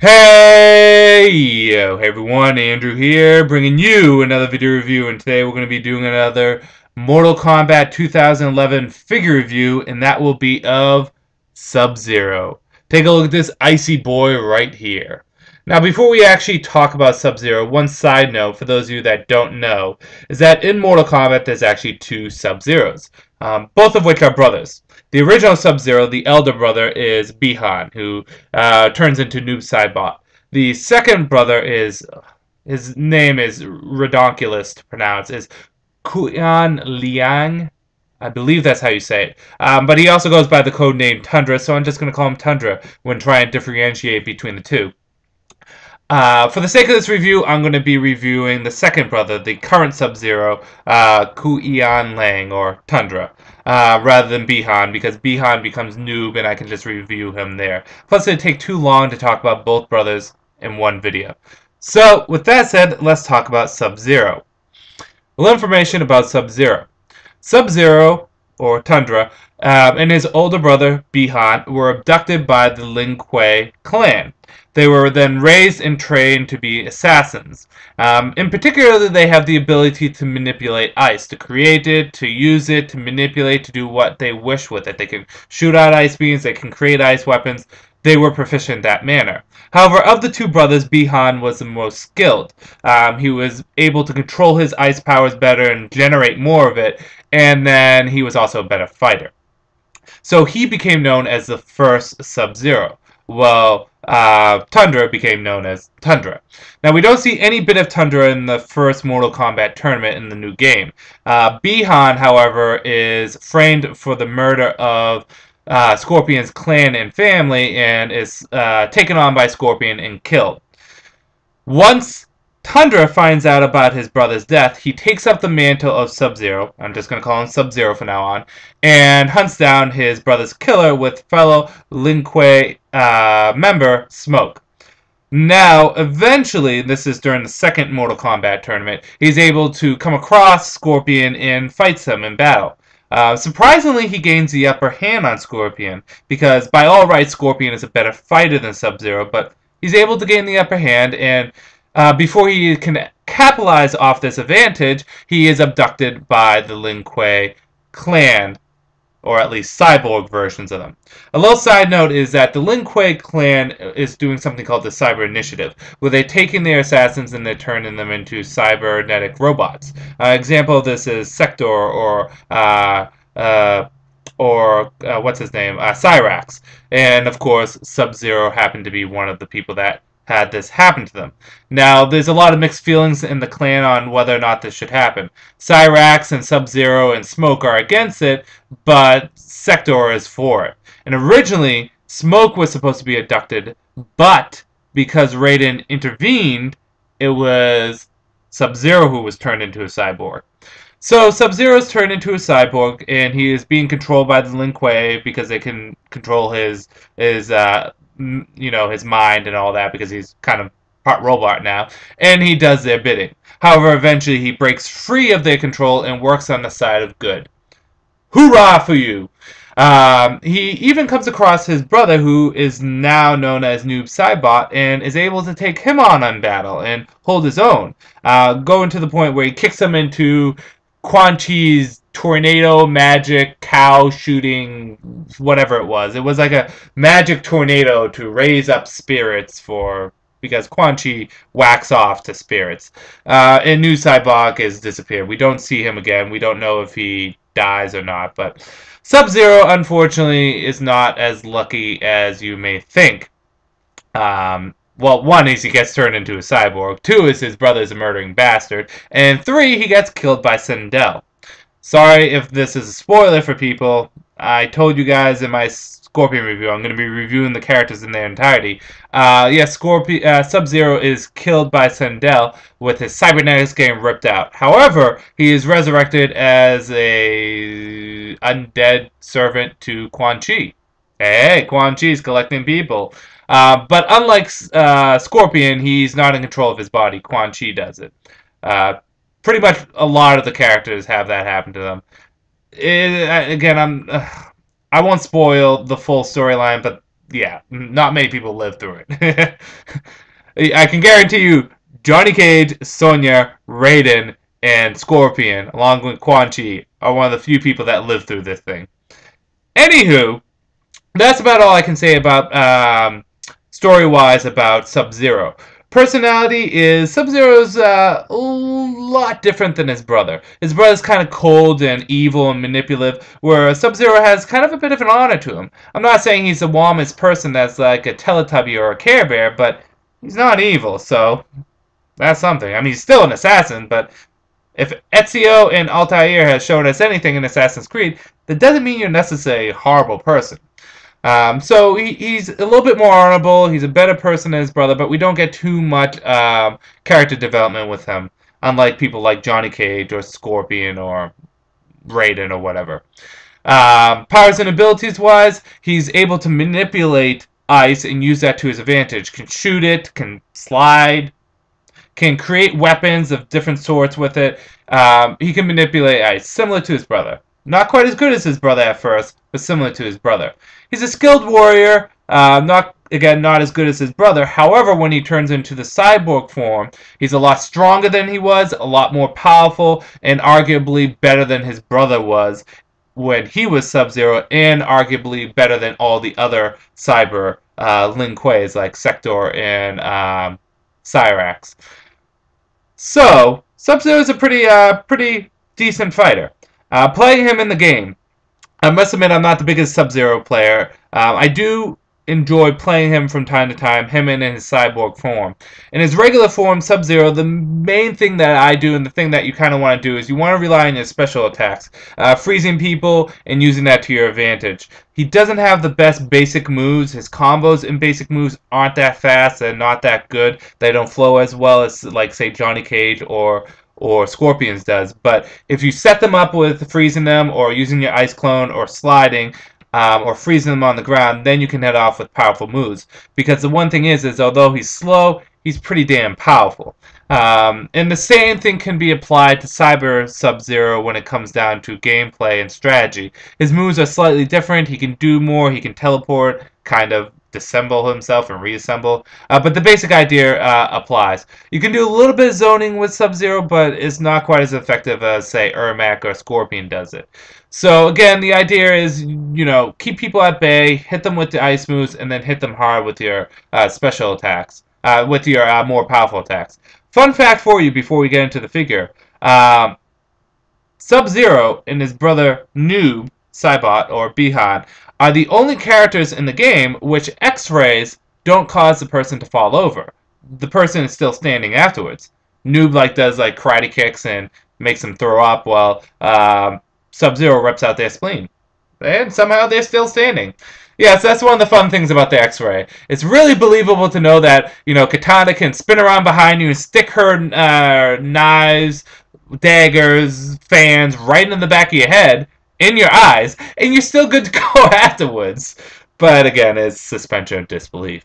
Hey everyone, Andrew here, bringing you another video review, and today we're going to be doing another Mortal Kombat 2011 figure review, and that will be of Sub-Zero. Take a look at this icy boy right here. Now, before we actually talk about Sub-Zero, one side note for those of you that don't know is that in Mortal Kombat there's actually two Sub-Zeros, both of which are brothers. The original Sub-Zero, the elder brother, is Bihan, who turns into Noob Saibot. The second brother is, his name is redonkulous to pronounce, is Kuan Liang. I believe that's how you say it. But he also goes by the code name Tundra, so I'm just going to call him Tundra when trying to differentiate between the two. For the sake of this review, I'm going to be reviewing the second brother, the current Sub-Zero, Kuian Lang, or Tundra, rather than Bihan, because Bihan becomes noob and I can just review him there. Plus, it'd take too long to talk about both brothers in one video. So, with that said, let's talk about Sub-Zero. A little information about Sub-Zero. Sub-Zero, or Tundra, and his older brother, Bihan, were abducted by the Lin Kuei clan. They were then raised and trained to be assassins. In particular, they have the ability to manipulate ice, to create it, to use it, to manipulate, to do what they wish with it. They can shoot out ice beams, they can create ice weapons. They were proficient in that manner. However, of the two brothers, Bihan was the most skilled. He was able to control his ice powers better and generate more of it, and then he was also a better fighter. So he became known as the first Sub-Zero. Well, Tundra became known as Tundra. Now, we don't see any bit of Tundra in the first Mortal Kombat tournament in the new game. Bihan, however, is framed for the murder of Scorpion's clan and family and is taken on by Scorpion and killed. Once Tundra finds out about his brother's death, he takes up the mantle of Sub-Zero, I'm just going to call him Sub-Zero from now on, and hunts down his brother's killer with fellow Lin Kuei member, Smoke. Now, eventually, this is during the second Mortal Kombat tournament, he's able to come across Scorpion and fights him in battle. Surprisingly, he gains the upper hand on Scorpion, because by all rights, Scorpion is a better fighter than Sub-Zero, but he's able to gain the upper hand, and before he can capitalize off this advantage, he is abducted by the Lin Kuei clan, or at least cyborg versions of them. A little side note is that the Lin Kuei clan is doing something called the Cyber Initiative, where they're taking their assassins and they're turning them into cybernetic robots. Example of this is Sector or what's his name? Cyrax. And of course, Sub-Zero happened to be one of the people that had this happen to them. Now, there's a lot of mixed feelings in the clan on whether or not this should happen. Cyrax and Sub-Zero and Smoke are against it, but Sector is for it. And originally, Smoke was supposed to be abducted, but because Raiden intervened, it was Sub-Zero who was turned into a cyborg. So Sub-Zero is turned into a cyborg, and he is being controlled by the Lin Kuei because they can control his mind and all that, because he's kind of part robot now, and he does their bidding. However, eventually he breaks free of their control and works on the side of good. Hoorah for you! He even comes across his brother, who is now known as Noob Saibot, and is able to take him on battle and hold his own, going to the point where he kicks him into Quan Chi's tornado magic cow shooting whatever it was. It was like a magic tornado to raise up spirits because Quan Chi whacks off to spirits. And New Cyborg is disappeared. We don't see him again. We don't know if he dies or not. But Sub-Zero, unfortunately, is not as lucky as you may think. Well, one is he gets turned into a cyborg. Two is his brother is a murdering bastard. And three, he gets killed by Sindel. Sorry if this is a spoiler for people. I told you guys in my Scorpion review, I'm going to be reviewing the characters in their entirety. Sub-Zero is killed by Sindel with his cybernetics getting ripped out. However, he is resurrected as a undead servant to Quan Chi. Hey, Quan Chi's collecting people. But unlike Scorpion, he's not in control of his body. Quan Chi does it. Pretty much a lot of the characters have that happen to them. Again, I won't spoil the full storyline, but yeah, not many people live through it. I can guarantee you, Johnny Cage, Sonya, Raiden, and Scorpion, along with Quan Chi, are one of the few people that live through this thing. Anywho, that's about all I can say about story-wise about Sub-Zero. Personality is Sub-Zero's a lot different than his brother. His brother's kind of cold and evil and manipulative, where Sub-Zero has kind of a bit of an honor to him. I'm not saying he's the warmest person that's like a Teletubby or a Care Bear, but he's not evil, so that's something. I mean, he's still an assassin, but if Ezio and Altair has shown us anything in Assassin's Creed, that doesn't mean you're necessarily a horrible person. So he's a little bit more honorable. He's a better person than his brother, but we don't get too much character development with him, unlike people like Johnny Cage or Scorpion or Raiden or whatever. Powers and abilities wise, he's able to manipulate ice and use that to his advantage. Can shoot it, can slide, can create weapons of different sorts with it. He can manipulate ice, similar to his brother. Not quite as good as his brother at first, but similar to his brother. He's a skilled warrior, not as good as his brother. However, when he turns into the cyborg form, he's a lot stronger than he was, a lot more powerful, and arguably better than his brother was when he was Sub-Zero, and arguably better than all the other cyber Lin Kueis like Sector and Cyrax. So, Sub-Zero is a pretty decent fighter. Playing him in the game, I must admit I'm not the biggest Sub-Zero player. I do enjoy playing him from time to time, him in his cyborg form. In his regular form, Sub-Zero, the main thing that I do and the thing that you kind of want to do is you want to rely on his special attacks, freezing people and using that to your advantage. He doesn't have the best basic moves. His combos and basic moves aren't that fast and not that good. They don't flow as well as, like, say, Johnny Cage or Scorpions does. But if you set them up with freezing them or using your ice clone or sliding or freezing them on the ground, then you can head off with powerful moves. Because the one thing is although he's slow, he's pretty damn powerful. And the same thing can be applied to Cyber Sub-Zero when it comes down to gameplay and strategy. His moves are slightly different. He can do more. He can teleport, kind of disassemble himself and reassemble. But the basic idea applies. You can do a little bit of zoning with Sub-Zero, but it's not quite as effective as, say, Ermac or Scorpion does it. So, again, the idea is, you know, keep people at bay, hit them with the ice moves, and then hit them hard with your special attacks, with your more powerful attacks. Fun fact for you before we get into the figure. Sub-Zero and his brother Noob, Saibot, or Bihan, are the only characters in the game which X-rays don't cause the person to fall over. The person is still standing afterwards. Noob does karate kicks and makes them throw up while Sub-Zero rips out their spleen. And somehow they're still standing. Yes, that's one of the fun things about the X-ray. It's really believable to know that, you know, Katana can spin around behind you and stick her knives, daggers, fans right in the back of your head, in your eyes, and you're still good to go afterwards. But again, it's suspension of disbelief.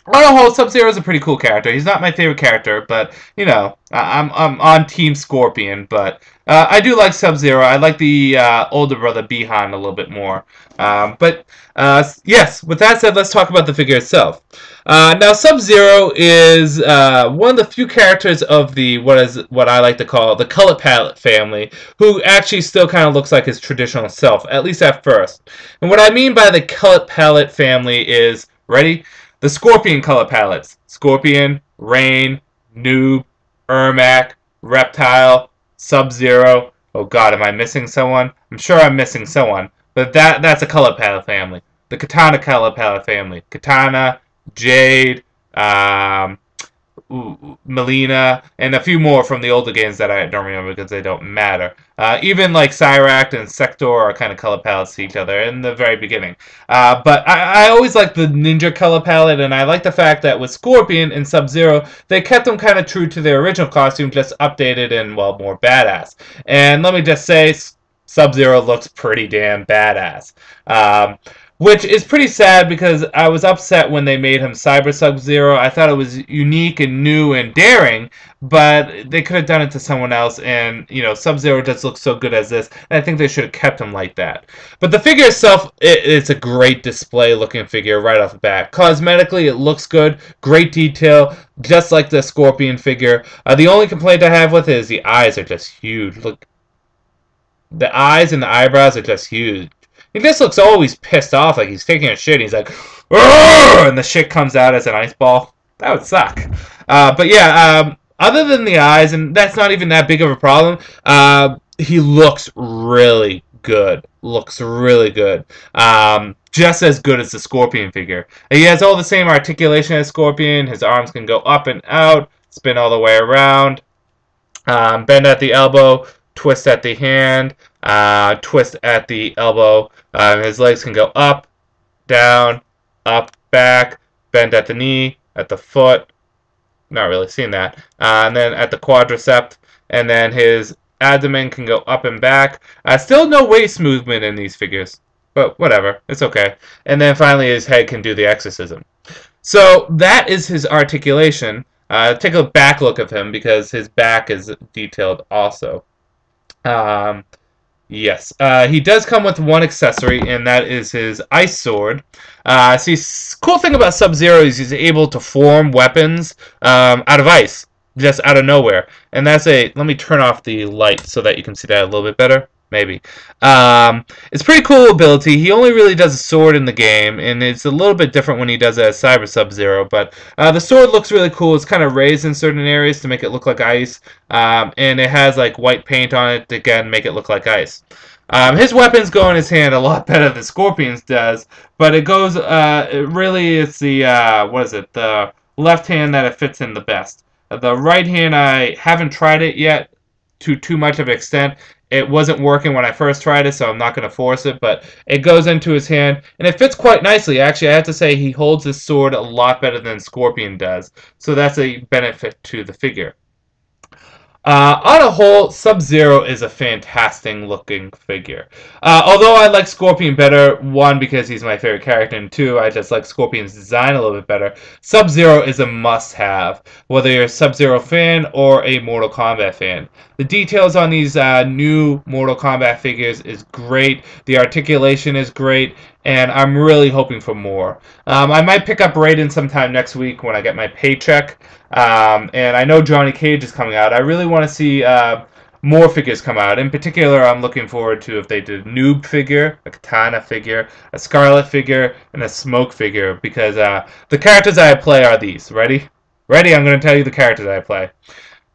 On the whole, Sub-Zero is a pretty cool character. He's not my favorite character, but, you know, I'm on Team Scorpion, but I do like Sub-Zero. I like the older brother, Bihan, a little bit more. Yes, with that said, let's talk about the figure itself. Now, Sub-Zero is one of the few characters of the, what I like to call, the Color Palette family, who actually still kind of looks like his traditional self, at least at first. And what I mean by the Color Palette family is, ready? The Scorpion color palettes. Scorpion, Rain, Noob, Ermac, Reptile, Sub-Zero. Oh god, am I missing someone? I'm sure I'm missing someone. But that's a color palette family. The Katana color palette family. Katana, Jade, Melina, and a few more from the older games that I don't remember because they don't matter. Even like Cyrax and Sector are kind of color palettes to each other in the very beginning. But I always like the ninja color palette, and I like the fact that with Scorpion and Sub-Zero, they kept them kind of true to their original costume, just updated and, well, more badass. And let me just say, Sub-Zero looks pretty damn badass. which is pretty sad because I was upset when they made him Cyber Sub-Zero. I thought it was unique and new and daring, but they could have done it to someone else, and, you know, Sub-Zero just looks so good as this, and I think they should have kept him like that. But the figure itself, it's a great display-looking figure right off the bat. Cosmetically, it looks good, great detail, just like the Scorpion figure. The only complaint I have with it is the eyes are just huge. Look, the eyes and the eyebrows are just huge. He just looks always pissed off, like he's taking a shit. He's like, "Argh!" And the shit comes out as an ice ball. That would suck. But yeah, other than the eyes, and that's not even that big of a problem, he looks really good. Looks really good. Just as good as the Scorpion figure. He has all the same articulation as Scorpion. His arms can go up and out, spin all the way around, bend at the elbow, twist at the hand, twist at the elbow. His legs can go up, down, up, back, bend at the knee, at the foot. Not really seeing that. And then at the quadricep. And then his abdomen can go up and back. Still no waist movement in these figures. But whatever. It's okay. And then finally his head can do the exorcism. So that is his articulation. Take a back look of him because his back is detailed also. Yes, he does come with one accessory, and that is his ice sword. See, cool thing about Sub-Zero is he's able to form weapons out of ice, just out of nowhere. And that's a... Let me turn off the light so that you can see that a little bit better. Maybe. It's a pretty cool ability. He only really does a sword in the game, and it's a little bit different when he does it as Cyber Sub-Zero, but the sword looks really cool. It's kind of raised in certain areas to make it look like ice, and it has like white paint on it to, again, make it look like ice. His weapons go in his hand a lot better than Scorpion's does, but it goes, it's the, what is it, the left hand that it fits in the best. The right hand, I haven't tried it yet to too much of an extent. It wasn't working when I first tried it, so I'm not going to force it, but it goes into his hand, and it fits quite nicely. Actually, I have to say he holds his sword a lot better than Scorpion does, so that's a benefit to the figure. On a whole, Sub-Zero is a fantastic looking figure. Although I like Scorpion better, one, because he's my favorite character, and two, I just like Scorpion's design a little bit better, Sub-Zero is a must-have, whether you're a Sub-Zero fan or a Mortal Kombat fan. The details on these new Mortal Kombat figures is great, the articulation is great, and I'm really hoping for more. I might pick up Raiden sometime next week when I get my paycheck. And I know Johnny Cage is coming out. I really want to see more figures come out. In particular, I'm looking forward to if they did a Noob figure, a Katana figure, a Scarlet figure, and a Smoke figure. Because the characters I play are these. Ready? Ready? I'm going to tell you the characters I play.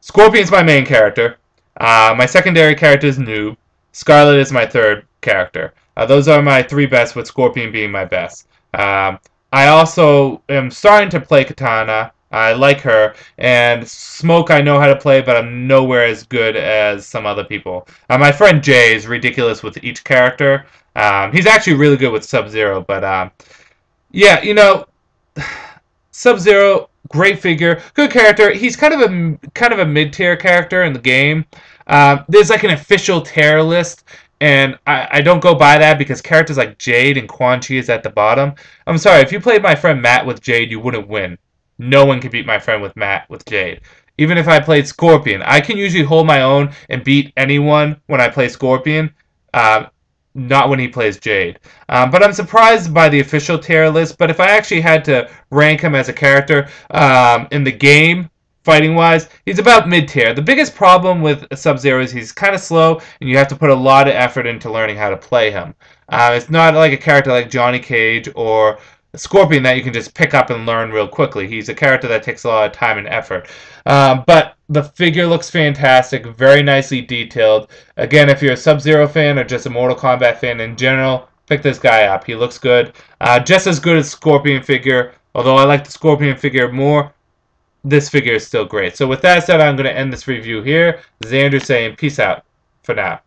Scorpion's my main character. My secondary character is Noob. Scarlet is my third character. Those are my three best, with Scorpion being my best. I also am starting to play Katana. I like her, and Smoke I know how to play, but I'm nowhere as good as some other people. My friend Jay is ridiculous with each character. He's actually really good with Sub-Zero, but yeah, you know, Sub-Zero, great figure, good character. He's kind of a mid-tier character in the game. There's like an official tier list, and I don't go by that because characters like Jade and Quan Chi is at the bottom. I'm sorry, if you played my friend Matt with Jade, you wouldn't win. No one can beat my friend with Matt with Jade. Even if I played Scorpion, I can usually hold my own and beat anyone when I play Scorpion. Not when he plays Jade. But I'm surprised by the official tier list. But if I actually had to rank him as a character in the game, fighting-wise, he's about mid-tier. The biggest problem with Sub-Zero is he's kind of slow, and you have to put a lot of effort into learning how to play him. It's not like a character like Johnny Cage or Scorpion that you can just pick up and learn real quickly. He's a character that takes a lot of time and effort. But the figure looks fantastic, very nicely detailed. Again, if you're a Sub-Zero fan or just a Mortal Kombat fan in general, pick this guy up. He looks good. Just as good as Scorpion figure. Although I like the Scorpion figure more, this figure is still great. So with that said, I'm going to end this review here. This is Andrew saying peace out for now.